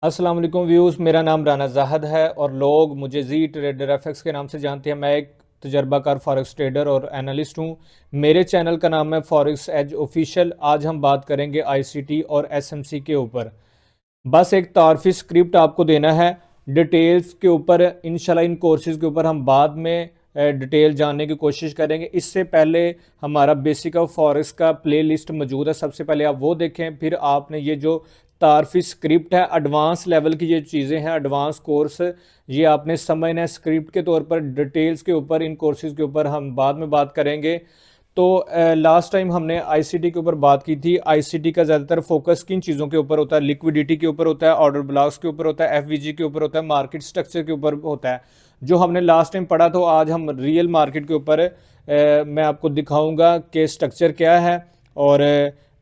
अस्सलाम वालेकुम व्यूज़। मेरा नाम राना ज़ाहद है और लोग मुझे जी ट्रेडर एफएक्स के नाम से जानते हैं। मैं एक तजर्बाकार फॉरेक्स ट्रेडर और एनालिस्ट हूँ। मेरे चैनल का नाम है फॉरेक्स एज ऑफिशियल। आज हम बात करेंगे आईसीटी और एसएमसी के ऊपर। बस एक तारफी स्क्रिप्ट आपको देना है। डिटेल्स के ऊपर इंशाल्लाह इन कोर्सेज़ के ऊपर हम बाद में डिटेल जानने की कोशिश करेंगे। इससे पहले हमारा बेसिक ऑफ फॉरेक्स का प्ले लिस्ट मौजूद है, सबसे पहले आप वो देखें। फिर आपने ये जो तारफी स्क्रिप्ट है, एडवांस लेवल की ये चीज़ें हैं, एडवांस कोर्स, ये आपने समझना है। स्क्रिप्ट के तौर पर डिटेल्स के ऊपर, इन कोर्सेज़ के ऊपर हम बाद में बात करेंगे। तो लास्ट टाइम हमने आईसीटी के ऊपर बात की थी। आईसीटी का ज़्यादातर फोकस किन चीज़ों के ऊपर होता है? लिक्विडिटी के ऊपर होता है, ऑर्डर ब्लॉक्स के ऊपर होता है, एफवीजी के ऊपर होता है, मार्केट स्ट्रक्चर के ऊपर होता है। जो हमने लास्ट टाइम पढ़ा, तो आज हम रियल मार्केट के ऊपर मैं आपको दिखाऊंगा कि स्ट्रक्चर क्या है और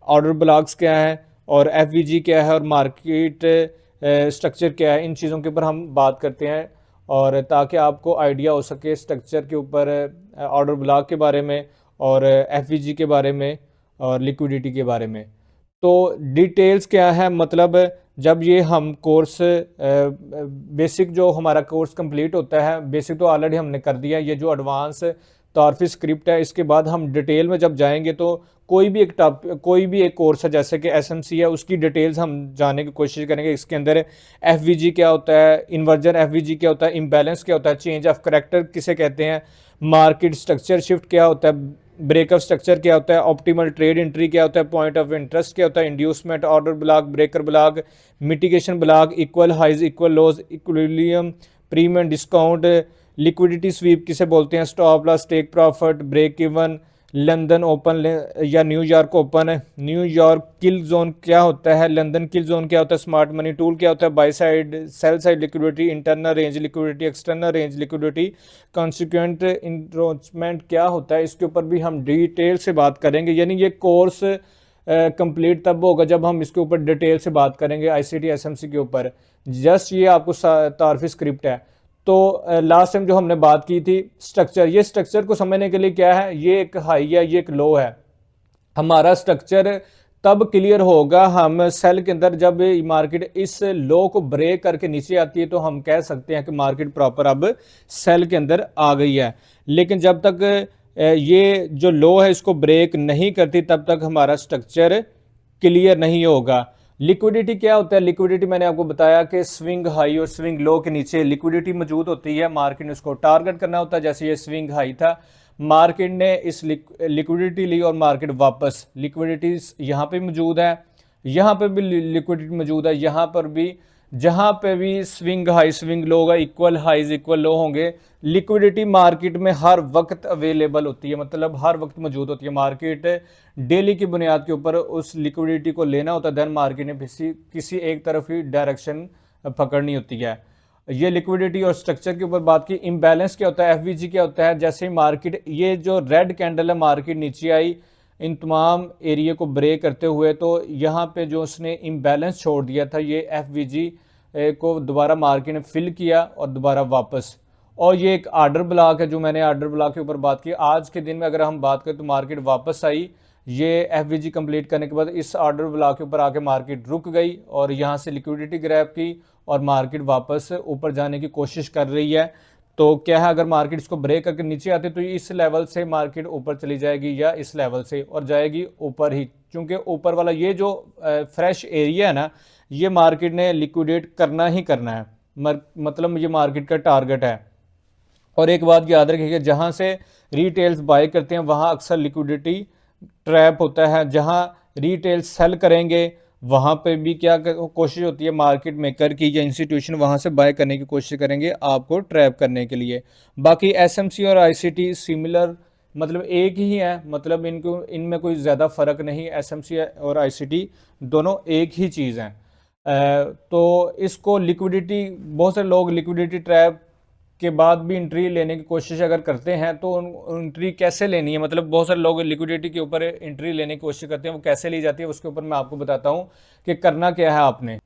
ऑर्डर ब्लॉक्स क्या है और एफवीजी क्या है और मार्केट स्ट्रक्चर क्या है। इन चीज़ों के ऊपर हम बात करते हैं और ताकि आपको आइडिया हो सके स्ट्रक्चर के ऊपर, ऑर्डर ब्लॉक के बारे में और एफवीजी के बारे में और लिक्विडिटी के बारे में। तो डिटेल्स क्या है, मतलब जब ये हम कोर्स बेसिक जो हमारा कोर्स कंप्लीट होता है, बेसिक तो ऑलरेडी हमने कर दिया। ये जो एडवांस तारफी स्क्रिप्ट है, इसके बाद हम डिटेल में जब जाएंगे तो कोई भी एक कोर्स है जैसे कि एसएमसी है, उसकी डिटेल्स हम जानने की कोशिश करेंगे। इसके अंदर एफवीजी क्या होता है, इन्वर्जन एफवीजी क्या होता है, इम्बैलेंस क्या होता है, चेंज ऑफ करेक्टर किसे कहते हैं, मार्केट स्ट्रक्चर शिफ्ट क्या होता है, ब्रेकअप स्ट्रक्चर क्या होता है, ऑप्टिमल ट्रेड एंट्री क्या होता है, पॉइंट ऑफ इंटरेस्ट क्या होता है, inducement, order block, breaker block, mitigation block, equal highs, equal lows, equilibrium, premium discount, liquidity sweep किसे बोलते हैं, stop loss, take profit, break even, London open या New York open, New York kill zone क्या होता है, लंदन किल जोन क्या होता है, स्मार्ट मनी टूल क्या होता है, buy side sell side liquidity, internal range liquidity, external range liquidity, consequent encroachment क्या होता है। इसके ऊपर भी हम डिटेल से बात करेंगे। यानी ये कोर्स कंप्लीट तब होगा जब हम इसके ऊपर डिटेल से बात करेंगे आईसीटी एसएमसी के ऊपर। जस्ट ये आपको तारफी स्क्रिप्ट है। तो लास्ट टाइम जो हमने बात की थी स्ट्रक्चर, ये स्ट्रक्चर को समझने के लिए क्या है, ये एक हाई है, ये एक लो है। हमारा स्ट्रक्चर तब क्लियर होगा हम सेल के अंदर जब मार्केट इस लो को ब्रेक करके नीचे आती है, तो हम कह सकते हैं कि मार्केट प्रॉपर अब सेल के अंदर आ गई है। लेकिन जब तक ये जो लो है इसको ब्रेक नहीं करती, तब तक हमारा स्ट्रक्चर क्लियर नहीं होगा। लिक्विडिटी क्या होता है? लिक्विडिटी मैंने आपको बताया कि स्विंग हाई और स्विंग लो के नीचे लिक्विडिटी मौजूद होती है। मार्केट ने उसको टारगेट करना होता है। जैसे ये स्विंग हाई था, मार्केट ने इस लिक्विडिटी ली और मार्केट वापस, लिक्विडिटी यहाँ पे मौजूद है, यहाँ पे भी लिक्विडिटी मौजूद है, यहाँ पर भी, जहाँ पे भी स्विंग हाई स्विंग लो होगा, इक्वल हाइज इक्वल लो होंगे। लिक्विडिटी मार्केट में हर वक्त अवेलेबल होती है, मतलब हर वक्त मौजूद होती है। मार्केट डेली की बुनियाद के ऊपर उस लिक्विडिटी को लेना होता है, देन मार्केट ने किसी एक तरफ ही डायरेक्शन पकड़नी होती है। ये लिक्विडिटी और स्ट्रक्चर के ऊपर बात की। इम्बैलेंस क्या होता है, एफवीजी क्या होता है? जैसे ही मार्केट, ये जो रेड कैंडल है, मार्केट नीचे आई इन तमाम एरिया को ब्रेक करते हुए, तो यहाँ पे जो उसने इम्बैलेंस छोड़ दिया था, ये एफवीजी को दोबारा मार्केट ने फिल किया और दोबारा वापस। और ये एक आर्डर ब्लॉक है, जो मैंने आर्डर ब्लॉक के ऊपर बात की। आज के दिन में अगर हम बात करें तो मार्केट वापस आई, ये एफवीजी कंप्लीट करने के बाद इस आर्डर ब्लॉक के ऊपर आके मार्केट रुक गई और यहाँ से लिक्विडिटी ग्रैब की और मार्केट वापस ऊपर जाने की कोशिश कर रही है। तो क्या है, अगर मार्केट इसको ब्रेक करके नीचे आती तो इस लेवल से मार्केट ऊपर चली जाएगी या इस लेवल से, और जाएगी ऊपर ही, क्योंकि ऊपर वाला ये जो फ्रेश एरिया है ना, ये मार्केट ने लिक्विडेट करना ही करना है। मतलब ये मार्केट का टारगेट है। और एक बात याद रखिएगा, जहाँ से रिटेल्स बाय करते हैं वहाँ अक्सर लिक्विडिटी ट्रैप होता है। जहाँ रिटेल सेल करेंगे वहाँ पे भी क्या कोशिश होती है मार्केट मेकर की या इंस्टीट्यूशन वहाँ से बाय करने की कोशिश करेंगे आपको ट्रैप करने के लिए। बाकी एसएमसी और आईसीटी सिमिलर, मतलब एक ही है, मतलब इनको इनमें कोई ज़्यादा फ़र्क नहीं। एसएमसी और आईसीटी दोनों एक ही चीज़ हैं। तो इसको लिक्विडिटी, बहुत से लोग लिक्विडिटी ट्रैप के बाद भी एंट्री लेने की कोशिश अगर करते हैं तो एंट्री कैसे लेनी है, मतलब बहुत सारे लोग लिक्विडिटी के ऊपर एंट्री लेने की कोशिश करते हैं, वो कैसे ली जाती है उसके ऊपर मैं आपको बताता हूँ कि करना क्या है आपने।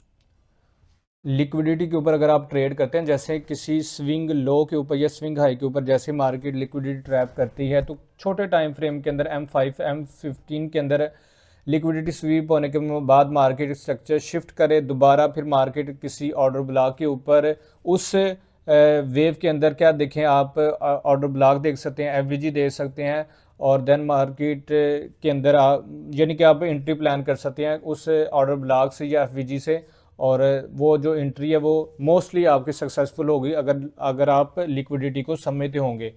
लिक्विडिटी के ऊपर अगर आप ट्रेड करते हैं, जैसे किसी स्विंग लो के ऊपर या स्विंग हाई के ऊपर, जैसे मार्केट लिक्विडिटी ट्रैप करती है, तो छोटे टाइम फ्रेम के अंदर M5 M15 के अंदर लिक्विडिटी स्वीप होने के बाद मार्केट स्ट्रक्चर शिफ्ट करे दोबारा, फिर मार्केट किसी ऑर्डर ब्लॉक के ऊपर उस वेव के अंदर क्या देखें आप, ऑर्डर ब्लॉक देख सकते हैं, एफवीजी देख सकते हैं, और देन मार्केट के अंदर यानी कि आप एंट्री प्लान कर सकते हैं उस ऑर्डर ब्लॉक से या एफवीजी से, और वो जो एंट्री है वो मोस्टली आपकी सक्सेसफुल होगी अगर अगर आप लिक्विडिटी को समझते होंगे।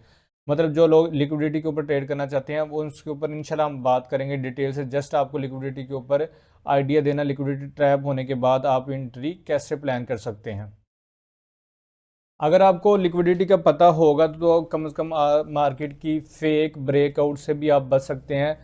मतलब जो लोग लिक्विडिटी के ऊपर ट्रेड करना चाहते हैं वो उसके ऊपर इंशाल्लाह हम बात करेंगे डिटेल से, जस्ट आपको लिक्विडिटी के ऊपर आइडिया देना, लिक्विडिटी ट्रैप होने के बाद आप एंट्री कैसे प्लान कर सकते हैं। अगर आपको लिक्विडिटी का पता होगा तो कम से कम मार्केट की फेक ब्रेकआउट से भी आप बच सकते हैं।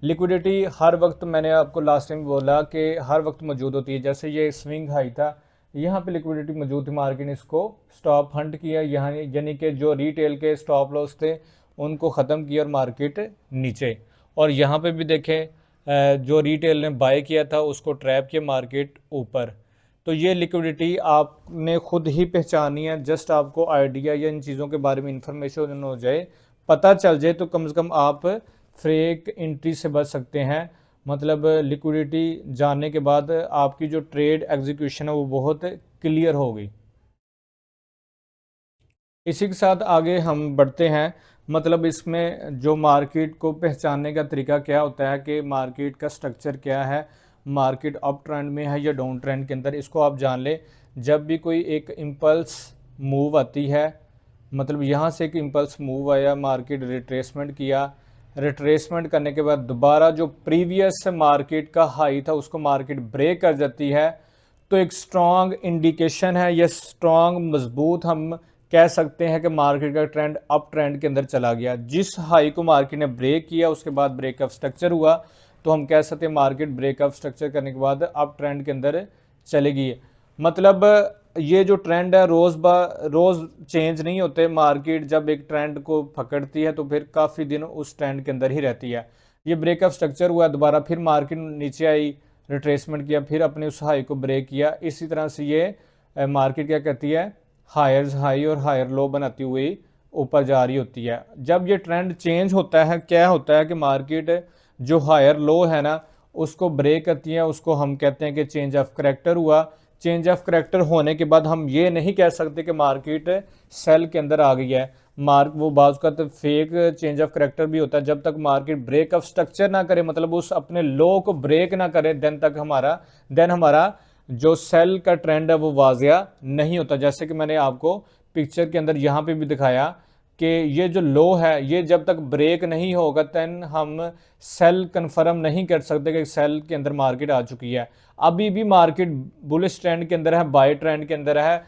लिक्विडिटी हर वक्त, मैंने आपको लास्ट टाइम बोला कि हर वक्त मौजूद होती है। जैसे ये स्विंग हाई था, यहाँ पे लिक्विडिटी मौजूद थी, मार्केट ने इसको स्टॉप हंट किया यहाँ, यानी कि जो रिटेल के स्टॉप लॉस थे उनको ख़त्म किया और मार्केट नीचे। और यहाँ पे भी देखें जो रिटेल ने बाय किया था उसको ट्रैप किया मार्केट ऊपर। तो ये लिक्विडिटी आपने खुद ही पहचानी है, जस्ट आपको आइडिया या इन चीज़ों के बारे में इंफॉर्मेशन हो जाए, पता चल जाए, तो कम से कम आप फेक एंट्री से बच सकते हैं। मतलब लिक्विडिटी जानने के बाद आपकी जो ट्रेड एग्जीक्यूशन है वो बहुत क्लियर होगी। इसी के साथ आगे हम बढ़ते हैं। मतलब इसमें जो मार्केट को पहचानने का तरीका क्या होता है कि मार्केट का स्ट्रक्चर क्या है, मार्केट अप ट्रेंड में है या डाउन ट्रेंड के अंदर, इसको आप जान लें। जब भी कोई एक इम्पल्स मूव आती है, मतलब यहाँ से एक इम्पल्स मूव आया, मार्केट रिट्रेसमेंट किया, रिट्रेसमेंट करने के बाद दोबारा जो प्रीवियस मार्केट का हाई था उसको मार्केट ब्रेक कर जाती है, तो एक स्ट्रॉन्ग इंडिकेशन है, यह स्ट्रॉन्ग मजबूत हम कह सकते हैं कि मार्केट का ट्रेंड अप ट्रेंड के अंदर चला गया। जिस हाई को मार्केट ने ब्रेक किया उसके बाद ब्रेकअप स्ट्रक्चर हुआ, तो हम कह सकते हैं मार्केट ब्रेकअप स्ट्रक्चर करने के बाद अप ट्रेंड के अंदर चलेगी। मतलब ये जो ट्रेंड है रोज़ चेंज नहीं होते। मार्केट जब एक ट्रेंड को पकड़ती है तो फिर काफ़ी दिन उस ट्रेंड के अंदर ही रहती है। ये ब्रेकअप स्ट्रक्चर हुआ, दोबारा फिर मार्केट नीचे आई, रिट्रेसमेंट किया, फिर अपने उस हाई को ब्रेक किया। इसी तरह से ये मार्केट क्या करती है, हायर्स हाई और हायर लो बनाती हुई ऊपर जा रही होती है। जब ये ट्रेंड चेंज होता है, क्या होता है कि मार्केट जो हायर लो है ना उसको ब्रेक करती है, उसको हम कहते हैं कि चेंज ऑफ करेक्टर हुआ। चेंज ऑफ करेक्टर होने के बाद हम ये नहीं कह सकते कि मार्केट सेल के अंदर आ गई है। वो बाज़ का तो फेक चेंज ऑफ करेक्टर भी होता है। जब तक मार्केट ब्रेक ऑफ स्ट्रक्चर ना करे, मतलब उस अपने लो को ब्रेक ना करे, देन हमारा जो सेल का ट्रेंड है वो वाजिया नहीं होता। जैसे कि मैंने आपको पिक्चर के अंदर यहाँ पे भी दिखाया कि ये जो लो है ये जब तक ब्रेक नहीं होगा देन हम सेल कंफर्म नहीं कर सकते कि सेल के अंदर मार्केट आ चुकी है। अभी भी मार्केट बुलिश ट्रेंड के अंदर है, बाय ट्रेंड के अंदर है।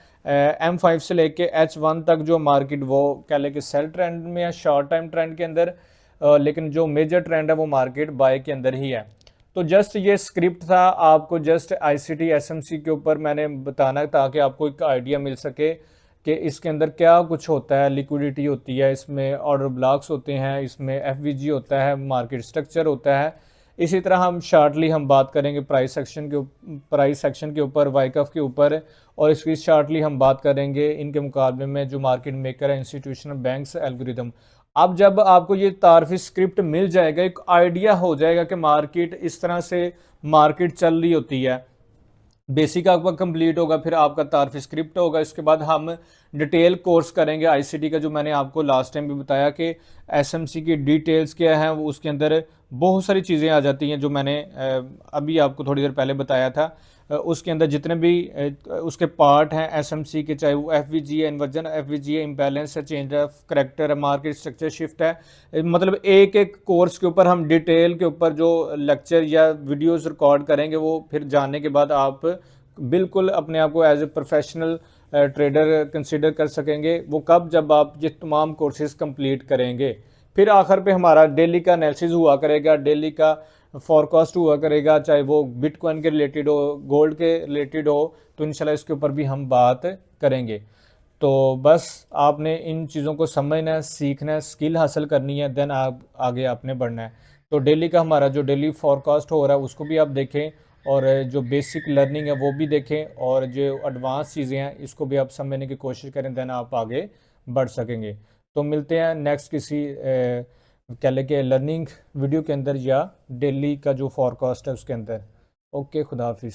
M5 से लेके H1 तक जो मार्केट वो कह ले कि सेल ट्रेंड में है, शॉर्ट टाइम ट्रेंड के अंदर, लेकिन जो मेजर ट्रेंड है वो मार्केट बाय के अंदर ही है। तो जस्ट ये स्क्रिप्ट था, आपको जस्ट ICT SMC के ऊपर मैंने बताना ताकि आपको एक आइडिया मिल सके कि इसके अंदर क्या कुछ होता है। लिक्विडिटी होती है, इसमें ऑर्डर ब्लॉक्स होते हैं, इसमें FVG होता है, मार्केट स्ट्रक्चर होता है। इसी तरह हम शार्टली हम बात करेंगे प्राइस सेक्शन के ऊपर, वाइकफ के ऊपर, और इसकी शार्टली हम बात करेंगे इनके मुकाबले में जो मार्केट मेकर है, इंस्टीट्यूशनल बैंक्स, एल्गोरिदम। अब जब आपको ये तारफी स्क्रिप्ट मिल जाएगा, एक आइडिया हो जाएगा कि मार्केट इस तरह से मार्केट चल रही होती है, बेसिक आपका कंप्लीट होगा, फिर आपका तारफी स्क्रिप्ट होगा। इसके बाद हम डिटेल कोर्स करेंगे ICT का, जो मैंने आपको लास्ट टाइम भी बताया कि SMC की डिटेल्स क्या है, वो उसके अंदर बहुत सारी चीज़ें आ जाती हैं जो मैंने अभी आपको थोड़ी देर पहले बताया था। उसके अंदर जितने भी उसके पार्ट हैं SMC के, चाहे वो FVG है, इन्वर्जन FVG है, इम्बैलेंस है, चेंज ऑफ करेक्टर है, मार्केट स्ट्रक्चर शिफ्ट है, मतलब एक एक कोर्स के ऊपर हम डिटेल के ऊपर जो लेक्चर या वीडियोस रिकॉर्ड करेंगे, वो फिर जानने के बाद आप बिल्कुल अपने आप को as a professional trader consider कर सकेंगे। वो कब, जब आप ये तमाम कोर्सेज कंप्लीट करेंगे। फिर आखिर पे हमारा डेली का एनालिसिस हुआ करेगा, डेली का फॉरकास्ट हुआ करेगा, चाहे वो बिटकॉइन के रिलेटेड हो, गोल्ड के रिलेटेड हो, तो इंशाल्लाह इसके ऊपर भी हम बात करेंगे। तो बस आपने इन चीज़ों को समझना है, सीखना है, स्किल हासिल करनी है, देन आप आगे आपने बढ़ना है। तो डेली का हमारा जो डेली फॉरकास्ट हो रहा है उसको भी आप देखें, और जो बेसिक लर्निंग है वो भी देखें, और जो एडवांस चीज़ें हैं इसको भी आप समझने की कोशिश करें, देन आप आगे बढ़ सकेंगे। तो मिलते हैं नेक्स्ट किसी कह लें कि लर्निंग वीडियो के अंदर या डेली का जो फॉरकास्ट है उसके अंदर। ओके, खुदा हाफिज़।